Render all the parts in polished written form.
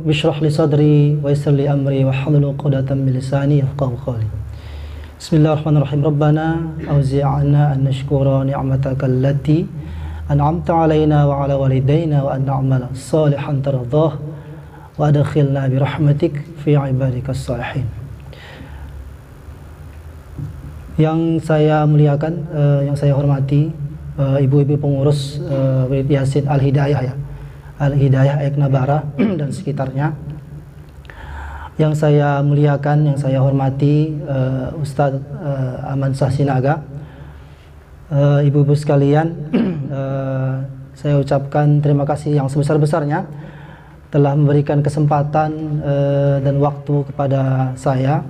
Bishrah li sadri wa yassir li amri wa hlul 'uqdatam min lisani yafqahu qawli. Bismillahirrahmanirrahim. Rabbana awzi'na an nashkura ni'mataka allati an'amta 'alaina wa 'ala walidayna wa an na'mala salihan tardah wa adkhilna bi rahmatik fi 'ibadikas salihin. Yang saya muliakan, yang saya hormati, ibu-ibu pengurus Wirid Yasin Al-Hidayah ya. Al-Hidayah Eknabara dan sekitarnya. Yang saya muliakan, yang saya hormati, Ustadz Amansyah Sinaga, ibu-ibu sekalian, saya ucapkan terima kasih yang sebesar-besarnya telah memberikan kesempatan dan waktu kepada saya.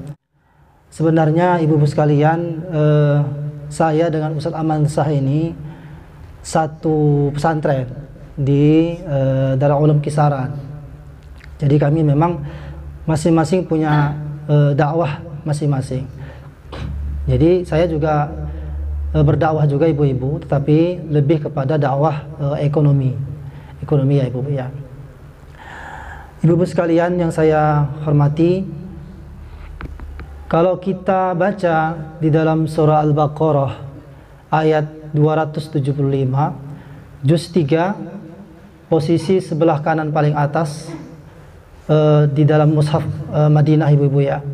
Sebenarnya ibu-ibu sekalian, saya dengan Ustadz Amansyah ini satu pesantren di Darul Ulum Kisaran. Jadi kami memang masing-masing punya dakwah masing-masing. Jadi saya juga berdakwah juga ibu-ibu, tetapi lebih kepada dakwah ekonomi ya ibu-ibu ya. Ibu-ibu sekalian yang saya hormati, kalau kita baca di dalam surah Al-Baqarah ayat 275 juz 3 posisi sebelah kanan paling atas di dalam mushaf Madinah ibu-ibu ya,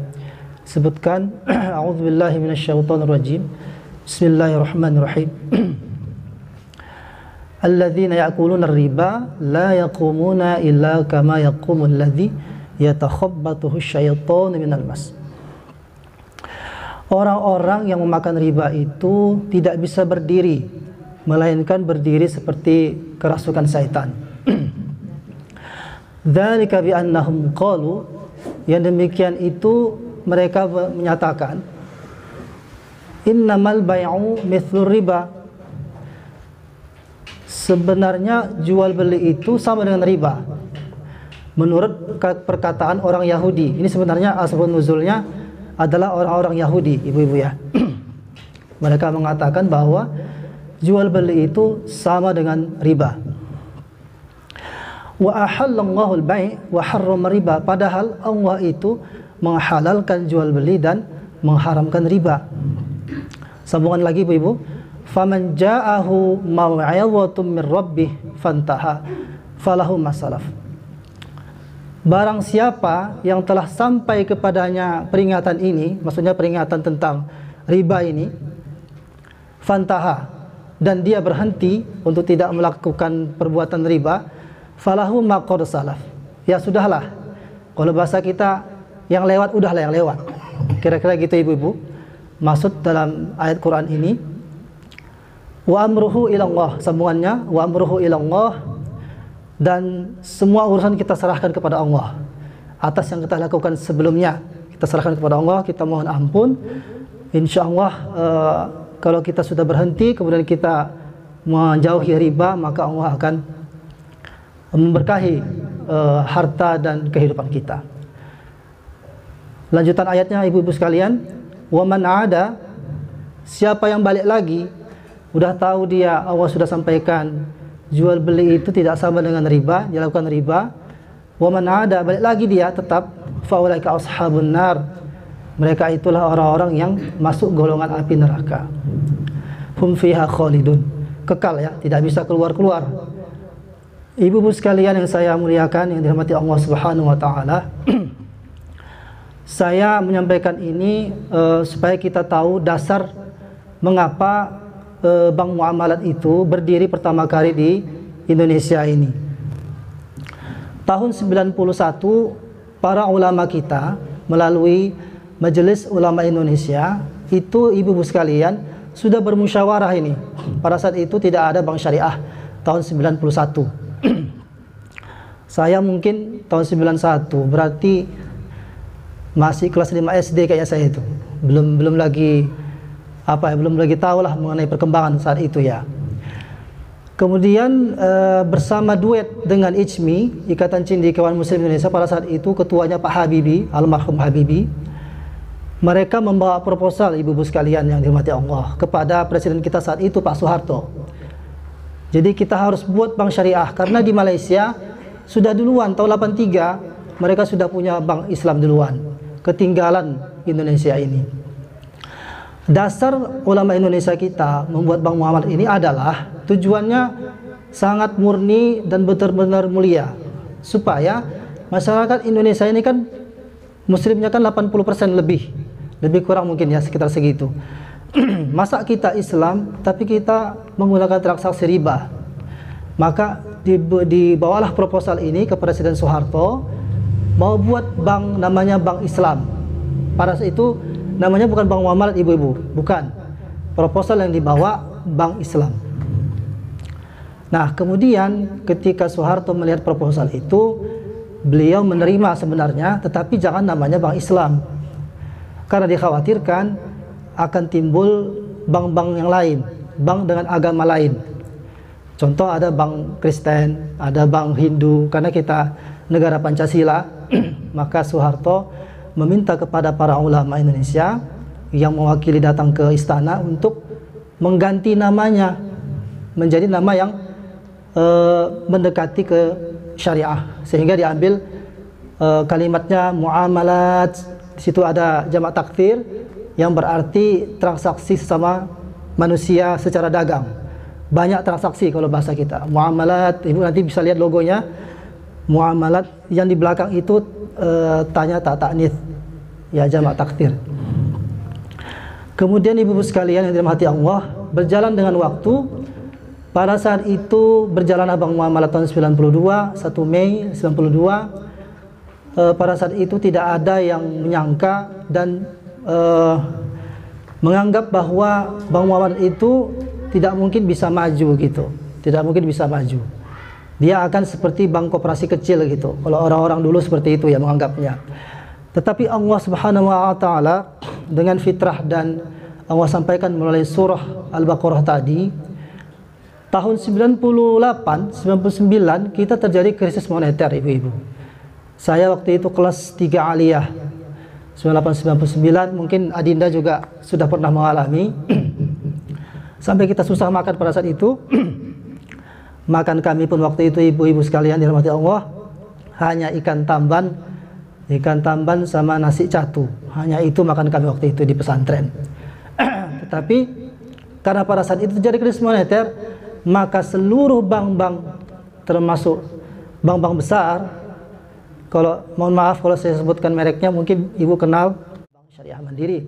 sebutkan a'udzubillahi minasyaitonirrajim, bismillahirrahmanirrahim. Alladzina ya'kuluna ar-riba la yaqumuna illa kama yaqumul ladzi yatakhabbathu asyaitanu minal mas. Orang-orang yang memakan riba itu tidak bisa berdiri, melainkan berdiri seperti kerasukan syaitan. Dzalika bi annahum qalu, yang demikian itu mereka menyatakan, innamal bai'u mithlur riba, sebenarnya jual beli itu sama dengan riba. Menurut perkataan orang Yahudi, ini sebenarnya asbab nuzulnya adalah orang-orang Yahudi ibu-ibu ya. Mereka mengatakan bahwa jual beli itu sama dengan riba. Wa ahallallahu al-bai' wa harrama riba, padahal Allah itu menghalalkan jual beli dan mengharamkan riba. Sambungan lagi ibu-ibu, faman ja'ahu maw'izatun min rabbih fantaha falahu masalaf. Barang siapa yang telah sampai kepadanya peringatan ini, maksudnya peringatan tentang riba ini, fantaha, dan dia berhenti untuk tidak melakukan perbuatan riba, falahu ma qad salaf, ya sudahlah. Kalau bahasa kita, yang lewat udahlah yang lewat. Kira-kira gitu ibu-ibu maksud dalam ayat Quran ini. Wa amruhu ilallah, sambungannya wa amruhu ilallah, dan semua urusan kita serahkan kepada Allah. Atas yang kita lakukan sebelumnya kita serahkan kepada Allah, kita mohon ampun. Insyaallah kalau kita sudah berhenti kemudian kita menjauhi riba, maka Allah akan memberkahi harta dan kehidupan kita. Lanjutan ayatnya ibu-ibu sekalian, wa man ada, siapa yang balik lagi, udah tahu dia, Allah sudah sampaikan jual beli itu tidak sama dengan riba, dia lakukan riba. Wa man ada, balik lagi dia tetap, faulaika ashabun nar, mereka itulah orang-orang yang masuk golongan api neraka. Hum fiha khalidun, kekal ya, tidak bisa keluar-keluar. Ibu-ibu sekalian yang saya muliakan, yang dirahmati Allah Subhanahu wa taala, saya menyampaikan ini supaya kita tahu dasar mengapa Bank Muamalat itu berdiri pertama kali di Indonesia ini. Tahun 91 para ulama kita melalui Majelis Ulama Indonesia itu ibu-ibu sekalian sudah bermusyawarah ini. Pada saat itu tidak ada bank syariah tahun 91. Saya mungkin tahun 91, berarti masih kelas 5 SD kayaknya saya itu. Belum lagi belum lagi tahu lah mengenai perkembangan saat itu ya. Kemudian bersama duet dengan ICMI, Ikatan Cendekiawan Muslim Indonesia, pada saat itu ketuanya Pak Habibie, almarhum Habibie. Mereka membawa proposal, ibu-ibu sekalian yang dirahmati Allah, kepada presiden kita saat itu Pak Soeharto. Jadi kita harus buat bank syariah, karena di Malaysia sudah duluan tahun 83 mereka sudah punya bank Islam duluan, ketinggalan Indonesia ini. Dasar ulama Indonesia kita membuat bank muamalat ini adalah tujuannya sangat murni dan benar-benar mulia, supaya masyarakat Indonesia ini kan muslimnya kan 80% lebih kurang mungkin ya, sekitar segitu. Masa kita Islam tapi kita menggunakan transaksi riba? Maka dibawalah proposal ini ke Presiden Soeharto, mau buat bank namanya Bank Islam. Pada saat itu namanya bukan bank muamalat ibu-ibu, bukan. Proposal yang dibawa Bank Islam. Nah, kemudian ketika Soeharto melihat proposal itu, beliau menerima sebenarnya, tetapi jangan namanya Bank Islam, karena dikhawatirkan akan timbul bank-bank yang lain, bank dengan agama lain. Contoh ada bank Kristen, ada bank Hindu, karena kita negara Pancasila. Maka Soeharto meminta kepada para ulama Indonesia yang mewakili datang ke istana untuk mengganti namanya menjadi nama yang mendekati ke syariah, sehingga diambil kalimatnya muamalat. Di situ ada jamak takfir yang berarti transaksi sesama manusia secara dagang. Banyak transaksi kalau bahasa kita. Muamalat, ibu nanti bisa lihat logonya. Muamalat yang di belakang itu tanya tak ta'nits, ya jamak takfir. Kemudian ibu-ibu sekalian yang dirahmati Allah, berjalan dengan waktu. Pada saat itu berjalan Bank Muamalat tahun 92, 1 Mei 92. Pada saat itu tidak ada yang menyangka dan menganggap bahwa Bank Muamalat itu tidak mungkin bisa maju gitu. Tidak mungkin bisa maju. Dia akan seperti bank koperasi kecil gitu. Kalau orang-orang dulu seperti itu ya menganggapnya. Tetapi Allah Subhanahu wa taala dengan fitrah, dan Allah sampaikan melalui surah Al-Baqarah tadi, tahun 98, 99 kita terjadi krisis moneter ibu-ibu. Saya waktu itu kelas 3 aliyah 98-99, mungkin Adinda juga sudah pernah mengalami. Sampai kita susah makan pada saat itu. Makan kami pun waktu itu ibu-ibu sekalian dirahmati Allah hanya ikan tamban sama nasi catu. Hanya itu makan kami waktu itu di pesantren. Tetapi karena pada saat itu terjadi krisis moneter, maka seluruh bank-bank, termasuk bank-bank besar, kalau mohon maaf kalau saya sebutkan mereknya, mungkin ibu kenal Bank Syariah Mandiri.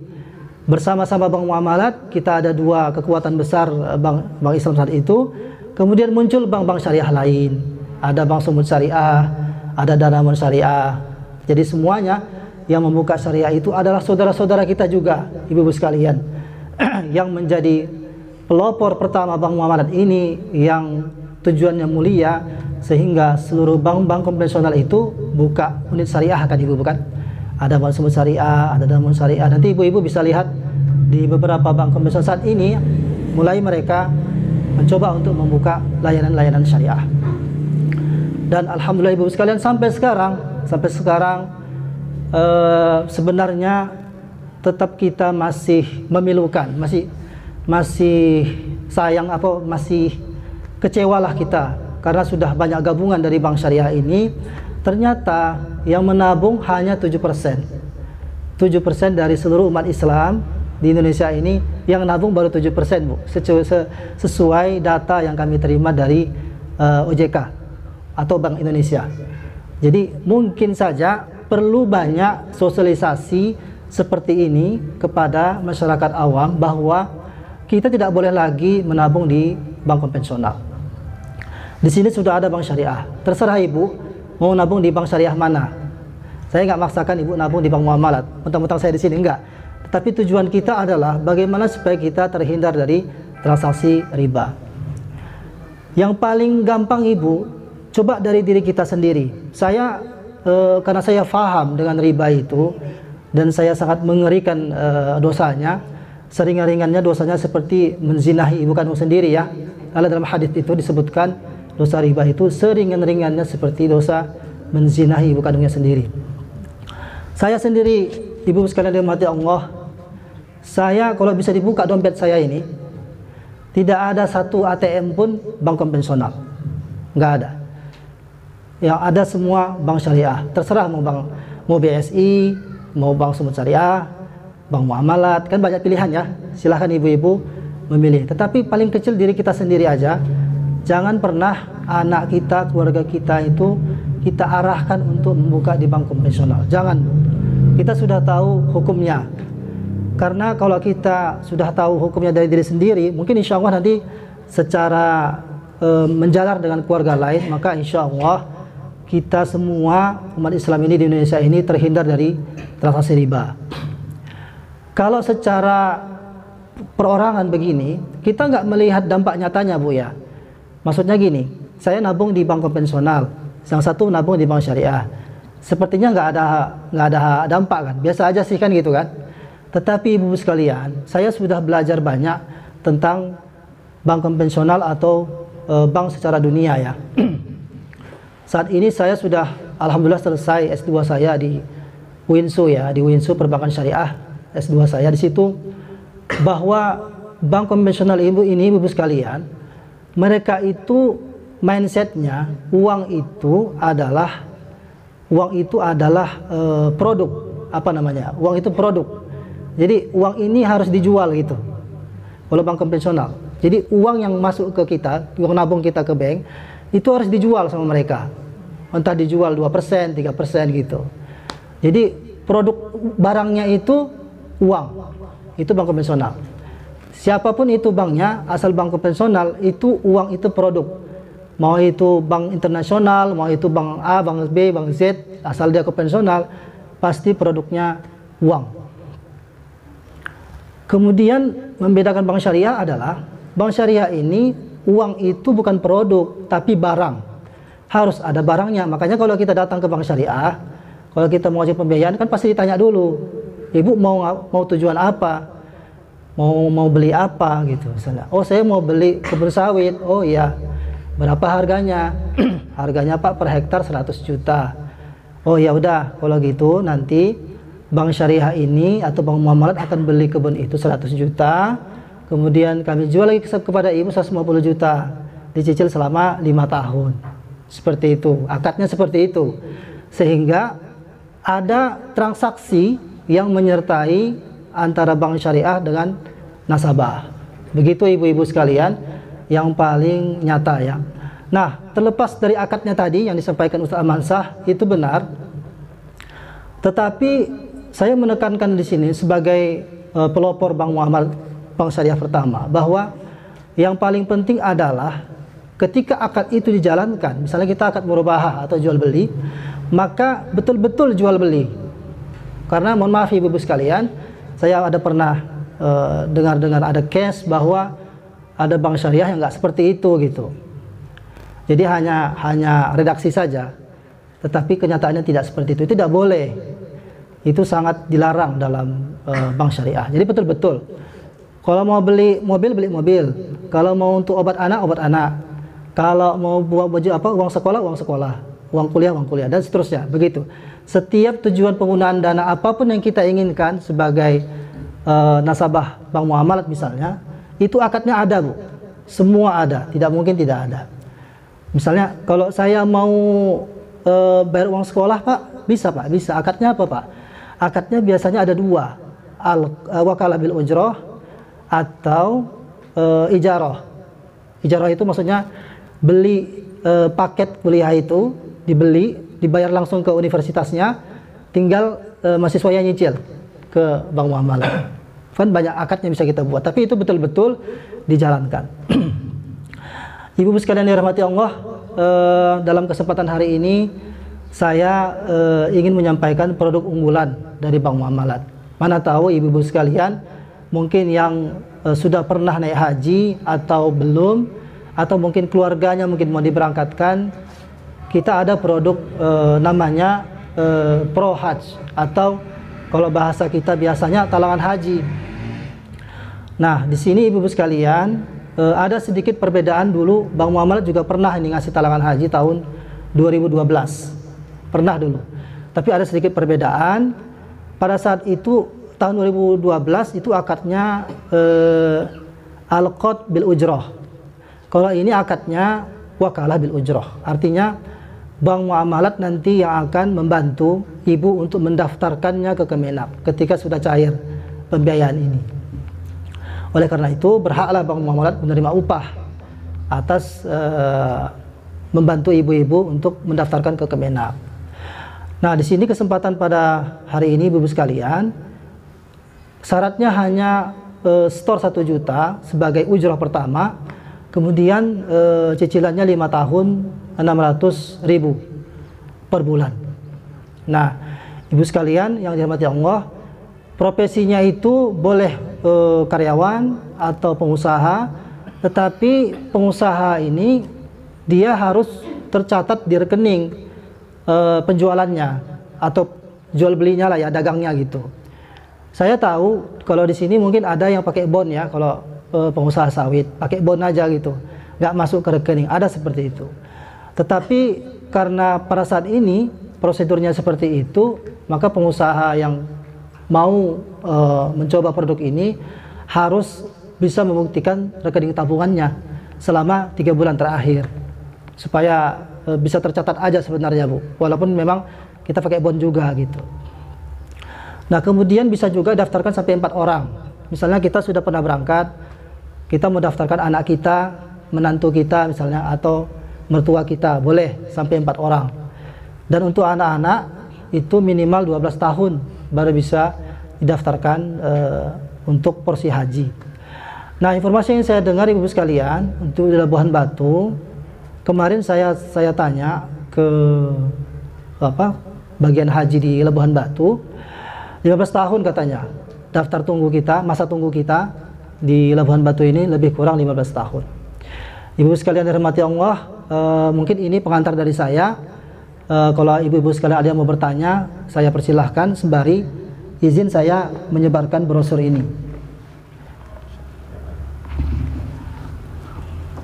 Bersama-sama Bank Muamalat, kita ada dua kekuatan besar bank Islam saat itu. Kemudian muncul bank-bank syariah lain. Ada Bank Sumut Syariah, ada Danamon Syariah. Jadi semuanya yang membuka syariah itu adalah saudara-saudara kita juga, ibu-ibu sekalian. Yang menjadi pelopor pertama Bank Muamalat ini, yang tujuannya mulia, sehingga seluruh bank-bank konvensional itu buka unit syariah kan ibu, bukan? Ada Bank Sumut Syariah, ada Danamon Syariah. Nanti ibu-ibu bisa lihat di beberapa bank konvensional saat ini, mulai mereka mencoba untuk membuka layanan-layanan syariah. Dan alhamdulillah ibu sekalian, sampai sekarang sebenarnya tetap kita masih memilukan, masih sayang masih kecewalah kita karena sudah banyak gabungan dari bank syariah ini. Ternyata yang menabung hanya 7%. 7% dari seluruh umat Islam di Indonesia ini yang nabung baru 7%, Bu. Sesuai data yang kami terima dari OJK atau Bank Indonesia. Jadi mungkin saja perlu banyak sosialisasi seperti ini kepada masyarakat awam bahwa kita tidak boleh lagi menabung di bank konvensional. Di sini sudah ada bank syariah. Terserah ibu mau nabung di bank syariah mana. Saya nggak maksakan ibu nabung di Bank Muamalat. Mentang-mentang saya di sini enggak. Tapi tujuan kita adalah bagaimana supaya kita terhindar dari transaksi riba. Yang paling gampang ibu, coba dari diri kita sendiri. Saya karena saya paham dengan riba itu, dan saya sangat mengerikan dosanya. Seringan-ringannya dosanya seperti menzinahi ibu kandung sendiri ya. Kalau dalam hadis itu disebutkan dosa riba itu seringan-ringannya seperti dosa menzinahi ibu kandungnya sendiri. Saya sendiri, ibu sekalian dirahmati Allah, saya kalau bisa dibuka dompet saya ini, tidak ada satu ATM pun bank konvensional, nggak ada. Yang ada semua bank syariah. Terserah mau BSI, mau bank Sumut Syariah, bank muamalat, kan banyak pilihan ya. Silahkan ibu-ibu memilih. Tetapi paling kecil diri kita sendiri aja, jangan pernah anak kita, keluarga kita itu kita arahkan untuk membuka di bank konvensional. Jangan. Kita sudah tahu hukumnya. Karena kalau kita sudah tahu hukumnya dari diri sendiri, mungkin insya Allah nanti secara menjalar dengan keluarga lain, maka insya Allah kita semua umat Islam ini di Indonesia ini terhindar dari transaksi riba. Kalau secara perorangan begini, kita nggak melihat dampak nyatanya, Bu ya. Maksudnya gini, saya nabung di bank konvensional, yang satu nabung di bank syariah. Sepertinya nggak ada dampak kan? Biasa aja sih kan gitu kan? Tetapi ibu sekalian, saya sudah belajar banyak tentang bank konvensional atau bank secara dunia ya. Saat ini saya sudah alhamdulillah selesai S2 saya di UINSU ya, di UINSU Perbankan Syariah. S2 saya di situ, bahwa bank konvensional ibu sekalian, mereka itu mindsetnya uang itu adalah produk, apa namanya, uang itu produk. Jadi uang ini harus dijual gitu oleh bank konvensional. Jadi uang yang masuk ke kita, uang nabung kita ke bank itu harus dijual sama mereka, entah dijual 2%, 3% gitu. Jadi produk barangnya itu uang, itu bank konvensional. Siapapun itu banknya, asal bank konvensional, itu uang itu produk. Mau itu bank internasional, mau itu bank A, bank B, bank Z, asal dia konvensional, pasti produknya uang. Kemudian membedakan bank syariah adalah, bank syariah ini uang itu bukan produk, tapi barang. Harus ada barangnya. Makanya kalau kita datang ke bank syariah, kalau kita mau wajib pembiayaan kan pasti ditanya dulu, ibu mau tujuan apa, mau beli apa gitu misalnya. Oh saya mau beli kebun sawit. Oh iya, berapa harganya? Harganya Pak per hektar 100 juta. Oh ya udah, kalau gitu nanti bank syariah ini atau bank muamalat akan beli kebun itu 100 juta, kemudian kami jual lagi kepada ibu 150 juta, dicicil selama 5 tahun. Seperti itu, akadnya seperti itu. Sehingga ada transaksi yang menyertai antara bank syariah dengan nasabah. Begitu ibu-ibu sekalian, yang paling nyata ya. Nah, terlepas dari akadnya tadi yang disampaikan Ustaz Amansah, itu benar. Tetapi saya menekankan di sini sebagai pelopor bank muamalat bank syariah pertama, bahwa yang paling penting adalah ketika akad itu dijalankan, misalnya kita akad murabahah atau jual beli, maka betul-betul jual beli. Karena mohon maaf ibu-ibu sekalian, saya ada pernah dengar ada case bahwa ada bank syariah yang nggak seperti itu gitu. Jadi hanya redaksi saja, tetapi kenyataannya tidak seperti itu. Itu tidak boleh. Itu sangat dilarang dalam bank syariah. Jadi betul-betul. Kalau mau beli mobil, beli mobil. Kalau mau untuk obat anak, obat anak. Kalau mau buat baju apa, uang sekolah, uang sekolah. Uang kuliah, dan seterusnya. Begitu. Setiap tujuan penggunaan dana apapun yang kita inginkan sebagai nasabah bank muamalat misalnya, itu akadnya ada, Bu. Semua ada, tidak mungkin tidak ada. Misalnya kalau saya mau bayar uang sekolah, Pak, bisa Pak, bisa. Akadnya apa Pak? Akadnya biasanya ada dua, wakalah bil ujroh atau ijarah. Ijarah itu maksudnya beli paket kuliah itu, dibeli, dibayar langsung ke universitasnya, tinggal mahasiswanya nyicil ke bank muamalat. Kan banyak akadnya bisa kita buat, tapi itu betul-betul dijalankan. Ibu sekalian dirahmati Allah, dalam kesempatan hari ini saya ingin menyampaikan produk unggulan dari bank muamalat. Mana tahu ibu-ibu sekalian mungkin yang sudah pernah naik haji atau belum, atau mungkin keluarganya mungkin mau diberangkatkan, kita ada produk namanya Pro Hajj atau Kalau bahasa kita biasanya talangan haji. Nah, di sini ibu-ibu sekalian, ada sedikit perbedaan dulu. Bang Muamalat juga pernah ini ngasih talangan haji tahun 2012. Pernah dulu. Tapi ada sedikit perbedaan. Pada saat itu tahun 2012 itu akadnya al-qad bil ujrah. Kalau ini akadnya wakalah bil ujrah. Artinya Bank Muamalat nanti yang akan membantu ibu untuk mendaftarkannya ke Kemenag ketika sudah cair pembiayaan ini. Oleh karena itu berhaklah Bank Muamalat menerima upah atas membantu ibu-ibu untuk mendaftarkan ke Kemenag. Nah, di sini kesempatan pada hari ini ibu-ibu sekalian, syaratnya hanya setor 1 juta sebagai ujrah pertama, kemudian cicilannya 5 tahun 600.000 per bulan. Nah, ibu sekalian yang dirahmati Allah, profesinya itu boleh karyawan atau pengusaha, tetapi pengusaha ini dia harus tercatat di rekening penjualannya atau jual belinya lah ya, dagangnya gitu. Saya tahu kalau di sini mungkin ada yang pakai bond ya, kalau pengusaha sawit pakai bond aja gitu, nggak masuk ke rekening, ada seperti itu. Tetapi karena pada saat ini prosedurnya seperti itu, maka pengusaha yang mau mencoba produk ini harus bisa membuktikan rekening tabungannya selama 3 bulan terakhir, supaya bisa tercatat aja sebenarnya Bu, walaupun memang kita pakai bond juga gitu. Nah, kemudian bisa juga daftarkan sampai 4 orang. Misalnya kita sudah pernah berangkat, kita mau daftarkan anak kita, menantu kita misalnya, atau mertua kita, boleh sampai 4 orang. Dan untuk anak-anak itu minimal 12 tahun baru bisa didaftarkan untuk porsi haji. Nah, informasi yang saya dengar ibu sekalian, untuk di Labuhan Batu, kemarin saya tanya ke bagian haji di Labuhan Batu, 15 tahun katanya daftar tunggu kita, masa tunggu kita di Labuhan Batu ini lebih kurang 15 tahun. Ibu sekalian dirahmati Allah, mungkin ini pengantar dari saya. Kalau ibu-ibu sekalian ada yang mau bertanya, saya persilahkan, sembari izin saya menyebarkan brosur ini.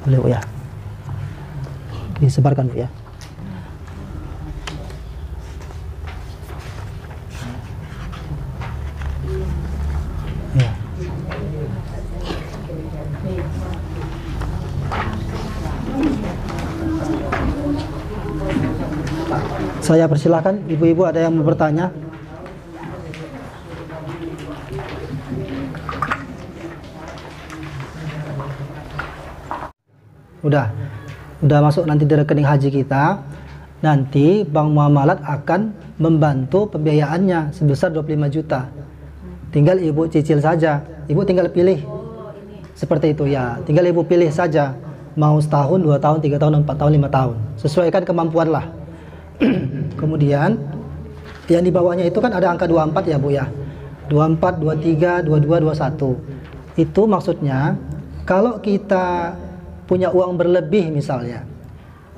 Boleh Bu ya? Disebarkan Bu ya. Ya. Saya persilahkan, ibu-ibu ada yang mau bertanya? Udah masuk nanti di rekening haji kita. Nanti Bank Muamalat akan membantu pembiayaannya sebesar 25 juta. Tinggal ibu cicil saja. Ibu tinggal pilih. Seperti itu ya. Tinggal ibu pilih saja. Mau setahun, 2 tahun, 3 tahun, 4 tahun, 5 tahun. Sesuaikan kemampuan lah. Kemudian yang di bawahnya itu kan ada angka 24 ya Bu ya. 24, 23, 22, 21. Itu maksudnya kalau kita punya uang berlebih misalnya,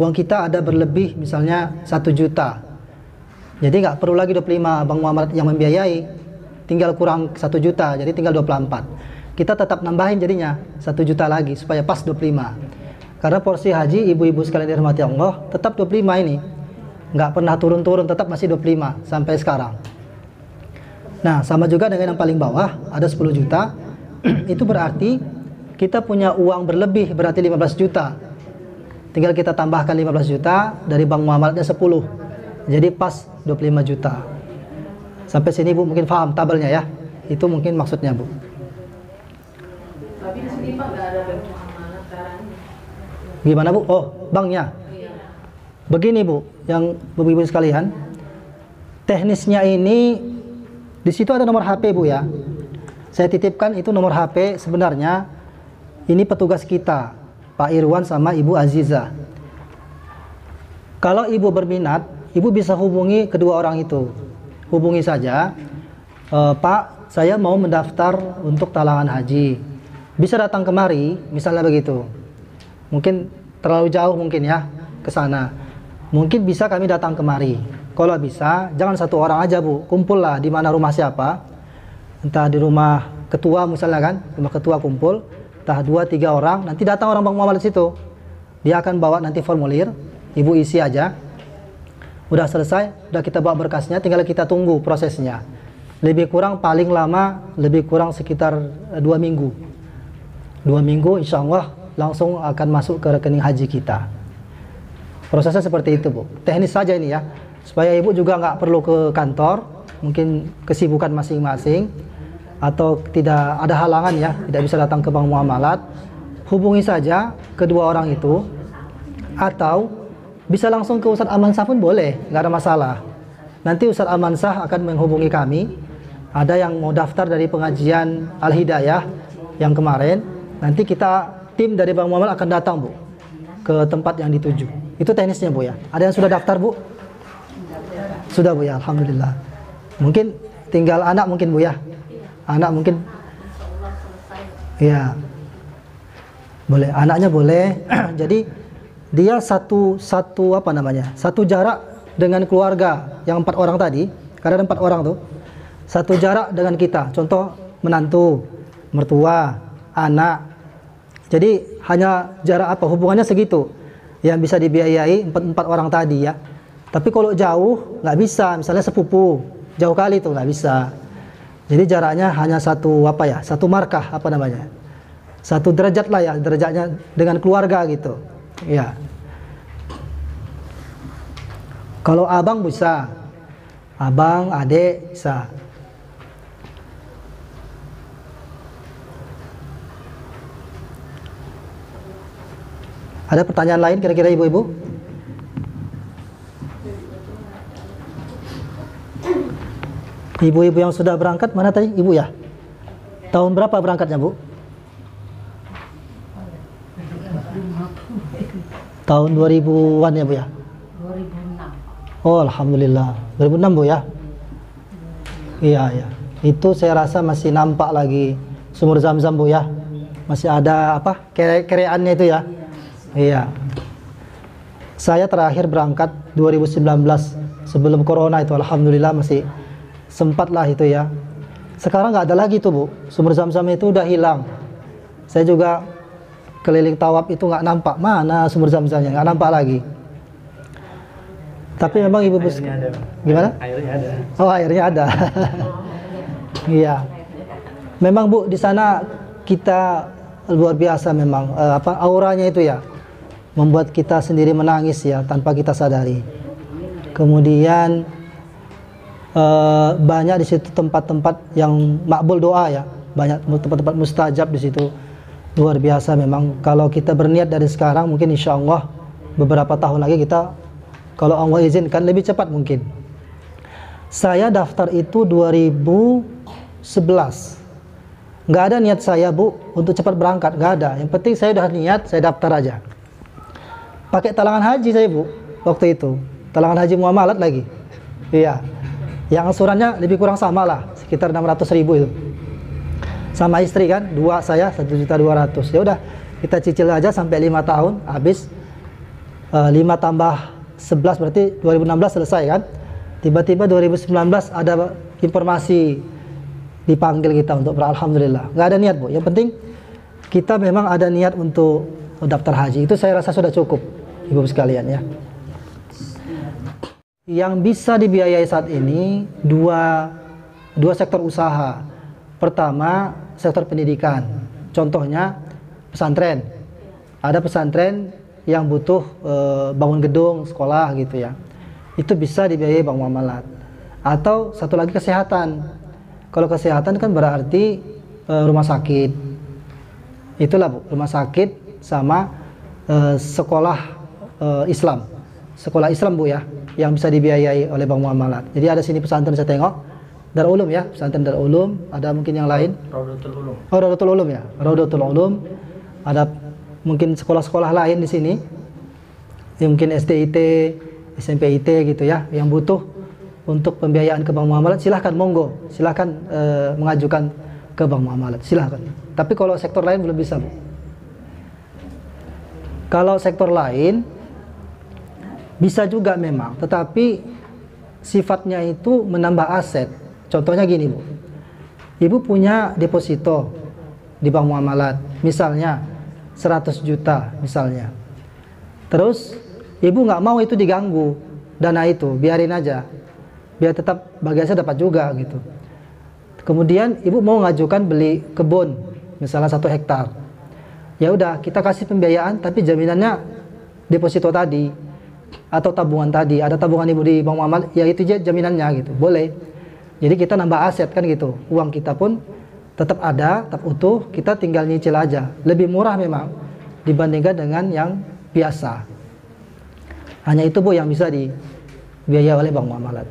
uang kita ada berlebih misalnya 1 juta, jadi nggak perlu lagi 25 Bank Muamalat yang membiayai, tinggal kurang 1 juta, jadi tinggal 24. Kita tetap nambahin jadinya 1 juta lagi supaya pas 25. Karena porsi haji ibu-ibu sekalian dirahmati Allah tetap 25 ini, nggak pernah turun-turun, tetap masih 25 sampai sekarang. Nah, sama juga dengan yang paling bawah ada 10 juta. Itu berarti kita punya uang berlebih, berarti 15 juta. Tinggal kita tambahkan 15 juta dari Bank Muamalatnya 10. Jadi pas 25 juta. Sampai sini Bu mungkin paham tabelnya ya. Itu mungkin maksudnya Bu. Tapi di sini Pak nggak ada Bank Muamalat caranya. Gimana Bu? Oh, banknya. Begini Bu, yang ibu-ibu sekalian, teknisnya ini di situ ada nomor HP Bu ya. Saya titipkan itu nomor HP sebenarnya. Ini petugas kita, Pak Irwan sama Ibu Aziza. Kalau Ibu berminat, Ibu bisa hubungi kedua orang itu. Hubungi saja, Pak, saya mau mendaftar untuk talangan haji. Bisa datang kemari, misalnya begitu. Mungkin terlalu jauh mungkin ya ke sana. Mungkin bisa kami datang kemari. Kalau bisa, jangan satu orang aja Bu, kumpul lah di mana rumah siapa, entah di rumah ketua misalnya kan, rumah ketua kumpul, entah 2-3 orang, nanti datang orang bank muamalah situ, dia akan bawa nanti formulir, Ibu isi aja, udah selesai, udah kita bawa berkasnya, tinggal kita tunggu prosesnya. Lebih kurang paling lama, lebih kurang sekitar 2 minggu. 2 minggu insya Allah langsung akan masuk ke rekening haji kita. Prosesnya seperti itu Bu, teknis saja ini ya, supaya Ibu juga nggak perlu ke kantor, mungkin kesibukan masing-masing, atau tidak ada halangan ya, tidak bisa datang ke bank muamalat, hubungi saja kedua orang itu, atau bisa langsung ke Ustadz Amansah pun boleh, nggak ada masalah. Nanti Ustadz Amansah akan menghubungi kami, ada yang mau daftar dari pengajian Al-Hidayah yang kemarin, nanti kita tim dari bank muamalat akan datang Bu ke tempat yang dituju. Itu teknisnya Bu ya. Ada yang sudah daftar Bu? Sudah Bu ya, alhamdulillah. Mungkin tinggal anak mungkin Bu ya. Anak mungkin. Ya. Boleh, anaknya boleh. Jadi dia satu apa namanya? Satu jarak dengan keluarga yang 4 orang tadi. Karena ada 4 orang tuh. Satu jarak dengan kita. Contoh menantu, mertua, anak. Jadi hanya jarak apa? Hubungannya segitu. Yang bisa dibiayai 4 orang tadi ya. Tapi kalau jauh nggak bisa, misalnya sepupu, jauh kali tuh nggak bisa. Jadi jaraknya hanya satu apa ya, satu markah apa namanya, satu derajat lah ya, derajatnya dengan keluarga gitu. Ya. Kalau abang bisa, abang, adik bisa. Ada pertanyaan lain kira-kira ibu-ibu? Ibu-ibu yang sudah berangkat mana tadi? Ibu ya? Tahun berapa berangkatnya Bu? Tahun 2000-an ya Bu ya? 2006. Oh alhamdulillah. 2006 Bu ya? Iya ya. Itu saya rasa masih nampak lagi sumur Zam-Zam Bu ya? Masih ada apa? Kereannya itu ya? Iya. Saya terakhir berangkat 2019 sebelum corona itu, alhamdulillah masih sempat lah itu ya. Sekarang nggak ada lagi tuh Bu, sumur Zam-Zam itu udah hilang. Saya juga keliling tawaf itu nggak nampak, mana sumur Zam-Zamnya, nggak nampak lagi. Tapi memang ibu ada. Gimana? Airnya ada. Oh airnya ada. Iya. Memang Bu di sana kita luar biasa memang auranya itu ya, membuat kita sendiri menangis ya tanpa kita sadari. Kemudian banyak di situ tempat-tempat yang makbul doa ya, banyak tempat-tempat mustajab di situ, luar biasa memang. Kalau kita berniat dari sekarang, mungkin insya Allah beberapa tahun lagi kita, kalau Allah izinkan lebih cepat mungkin. Saya daftar itu 2011. Nggak ada niat saya Bu untuk cepat berangkat, nggak ada. Yang penting saya udah niat, saya daftar aja. Pakai talangan haji saya Bu waktu itu, talangan haji muamalat lagi. Iya. Yang angsurannya lebih kurang sama lah, sekitar 600.000 itu. Sama istri kan, 2 saya 1.200.000. Ya udah, kita cicil aja sampai 5 tahun, habis 5 tambah 11 berarti 2016 selesai kan. Tiba-tiba 2019 ada informasi dipanggil kita untuk alhamdulillah. Nggak ada niat Bu, yang penting kita memang ada niat untuk daftar haji. Itu saya rasa sudah cukup Ibu sekalian ya. Yang bisa dibiayai saat ini dua sektor usaha. Pertama, sektor pendidikan. Contohnya pesantren. Ada pesantren yang butuh bangun gedung, sekolah gitu ya. Itu bisa dibiayai bank muamalat. Atau satu lagi kesehatan. Kalau kesehatan kan berarti rumah sakit. Itulah Bu, rumah sakit sama sekolah Islam. Sekolah Islam Bu ya, yang bisa dibiayai oleh bank muamalat. Jadi ada sini pesantren saya tengok, Darul Ulum ya, pesantren Darul Ulum. Ada mungkin yang lain? Raudatul Ulum. Oh Raudatul Ulum ya, Raudatul Ulum. Ada mungkin sekolah-sekolah lain di sini, yang mungkin SDIT, SMPIT gitu ya, yang butuh untuk pembiayaan ke bank muamalat. Silahkan monggo, silahkan mengajukan ke bank muamalat, silahkan. Tapi kalau sektor lain belum bisa Bu. Kalau sektor lain bisa juga memang, tetapi sifatnya itu menambah aset. Contohnya gini Bu, Ibu punya deposito di bank muamalat, misalnya 100 juta misalnya. Terus Ibu nggak mau itu diganggu, dana itu biarin aja, biar tetap bagian saya dapat juga gitu. Kemudian Ibu mau ngajukan beli kebun, misalnya 1 hektar. Ya udah, kita kasih pembiayaan, tapi jaminannya deposito tadi atau tabungan tadi. Ada tabungan Ibu di bank muamalat, ya itu aja jaminannya gitu, boleh. Jadi kita nambah aset kan gitu. Uang kita pun tetap ada, tetap utuh, kita tinggal nyicil aja. Lebih murah memang dibandingkan dengan yang biasa. Hanya itu Bu yang bisa dibiayai oleh bank muamalat.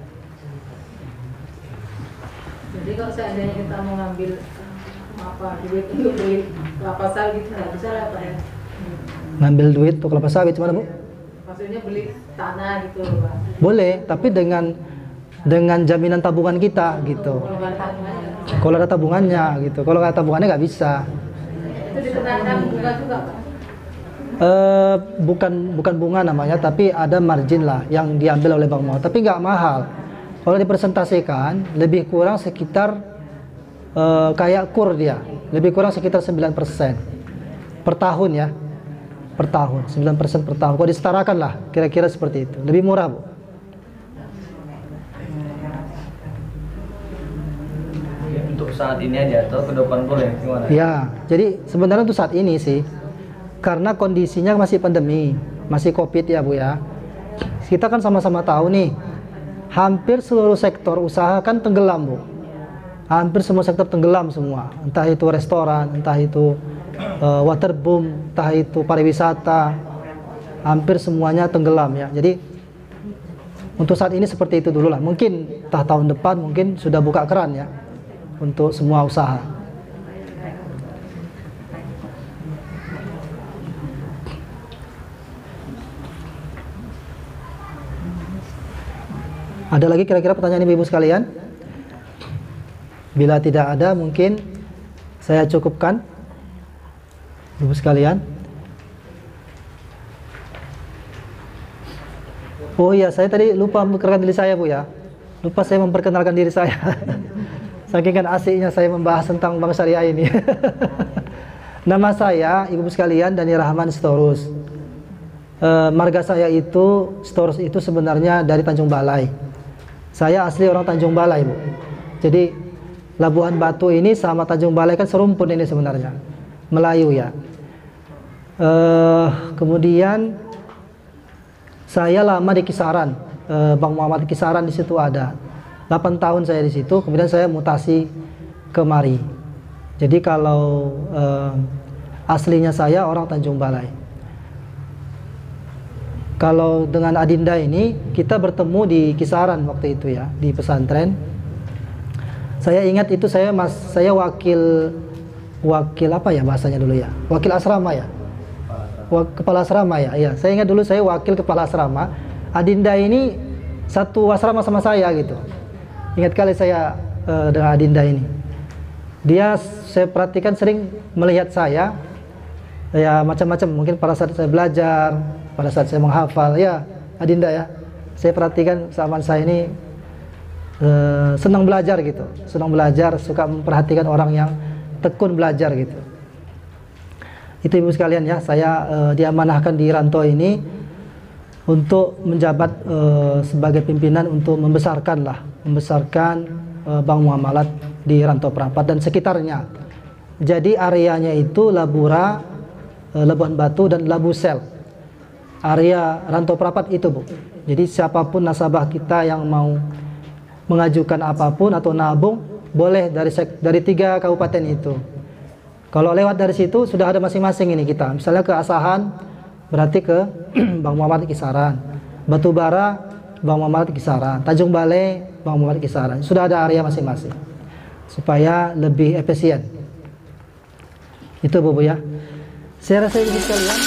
Jadi kalau seandainya kita mau ngambil duit untuk beli kelapa sawit gitu, nggak bisa lah Pak ya? Ngambil duit untuk kelapa sawit gimana Bu? Maksudnya beli tanah gitu Pak. Boleh, tapi dengan jaminan tabungan kita gitu. Kalau nggak ada tabungannya, Kalau ada tabungannya gitu. Kalau nggak ada tabungannya nggak bisa. itu dikenakan bunga juga Pak. Bukan bunga namanya, tapi ada margin lah yang diambil oleh bank muamalat. Tapi nggak mahal. Kalau dipresentasikan lebih kurang sekitar kayak kur dia, lebih kurang sekitar 9% per tahun ya, per tahun 9% per tahun. Kalau disetarakan lah, kira-kira seperti itu. Lebih murah Bu. Untuk saat ini aja atau ke depan boleh gimana? Ya, jadi sebenarnya untuk saat ini sih, karena kondisinya masih pandemi, masih COVID ya Bu ya. Kita kan sama-sama tahu nih, hampir seluruh sektor usaha kan tenggelam Bu. Hampir semua sektor tenggelam semua. Entah itu restoran, entah itu waterboom, entah itu pariwisata, hampir semuanya tenggelam ya. Jadi untuk saat ini seperti itu dulu lah. Mungkin entah tahun depan mungkin sudah buka keran ya untuk semua usaha. Ada lagi kira-kira pertanyaan Ibu sekalian? Bila tidak ada, mungkin saya cukupkan, Ibu sekalian. Oh iya, saya tadi lupa memperkenalkan diri saya Bu ya. Lupa saya memperkenalkan diri saya. Saking kan asiknya saya membahas tentang Bank Syariah ini. Nama saya, Ibu sekalian, Dani Rahman Sitorus. Marga saya itu, Sitorus itu sebenarnya dari Tanjung Balai. Saya asli orang Tanjung Balai Bu. Jadi Labuhan Batu ini sama Tanjung Balai kan serumpun ini sebenarnya, Melayu ya. Kemudian saya lama di Kisaran, Bank Muamalat Kisaran di situ ada. 8 tahun saya di situ, kemudian saya mutasi kemari. Jadi kalau aslinya saya orang Tanjung Balai. Kalau dengan Adinda ini kita bertemu di Kisaran waktu itu ya, di pesantren. Saya ingat itu saya wakil apa ya bahasanya dulu ya, wakil asrama ya, kepala asrama ya. Iya, saya ingat dulu saya wakil kepala asrama. Adinda ini satu asrama sama saya gitu. Ingat kali saya dengan Adinda ini. Dia saya perhatikan sering melihat saya ya macam-macam, mungkin pada saat saya belajar, pada saat saya menghafal ya Adinda ya. Saya perhatikan zaman saya ini senang belajar gitu, senang belajar, suka memperhatikan orang yang tekun belajar gitu. Itu Ibu sekalian ya, saya diamanahkan di Rantau ini untuk menjabat sebagai pimpinan untuk membesarkan Bank Muamalat di Rantau Prapat dan sekitarnya. Jadi areanya itu Labura, Labuhan Batu dan Labusel. Area Rantau Prapat itu Bu. Jadi siapapun nasabah kita yang mau mengajukan apapun atau nabung boleh dari 3 kabupaten itu. Kalau lewat dari situ sudah ada masing-masing ini kita. Misalnya ke Asahan berarti ke Bank Muamalat Kisaran, Batubara Bank Muamalat Kisaran, Tanjung Balai Bank Muamalat Kisaran. Sudah ada area masing-masing supaya lebih efisien. Itu Bu ya. Saya rasa itu sekalian.